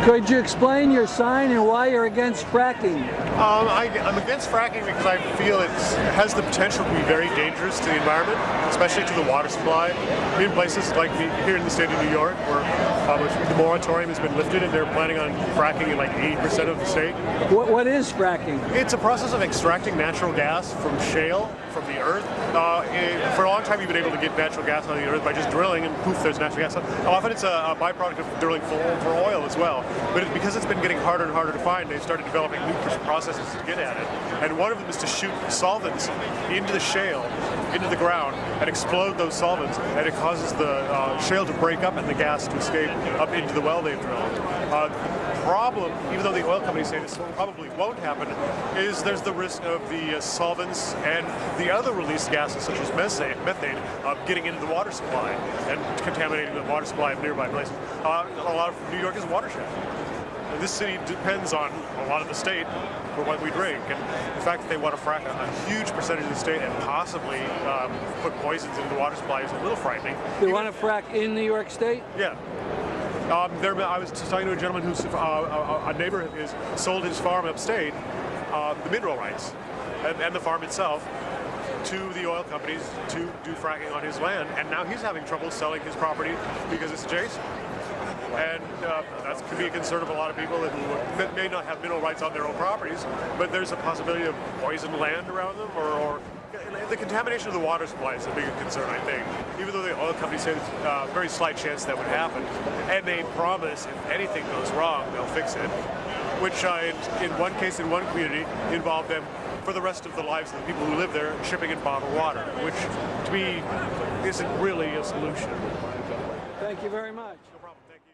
Could you explain your sign and why you're against fracking? I'm against fracking because I feel it has the potential to be very dangerous to the environment, especially to the water supply. In places like here in the state of New York, where the moratorium has been lifted and they're planning on fracking in like 80% of the state. What is fracking? It's a process of extracting natural gas from shale, from the earth. For a long time, you've been able to get natural gas out of the earth by just drilling, and poof, there's natural gas. Often it's a byproduct of drilling for oil as well. But because it's been getting harder and harder to find, they've started developing new processes to get at it. And one of them is to shoot solvents into the shale, into the ground, and explode those solvents, and it causes the shale to break up and the gas to escape up into the well they've drilled. Problem, even though the oil companies say this probably won't happen, is there's the risk of the solvents and the other released gases such as methane getting into the water supply and contaminating the water supply of nearby places. A lot of New York is a watershed. This city depends on a lot of the state for what we drink, and the fact that they want to frack a huge percentage of the state and possibly put poisons into the water supply is a little frightening. They want to frack in New York State? Yeah. I was just talking to a gentleman who's a neighbor has sold his farm upstate, the mineral rights, and the farm itself, to the oil companies to do fracking on his land, and now he's having trouble selling his property because it's adjacent. And that could be a concern of a lot of people that may not have mineral rights on their own properties, but there's a possibility of poisoned land around them, or the contamination of the water supply is a bigger concern, I think. Even though the oil companies say there's a very slight chance that would happen, and they promise if anything goes wrong, they'll fix it, which in one case in one community involved them for the rest of the lives of the people who live there shipping in bottled water, which to me isn't really a solution. Thank you very much. No problem. Thank you.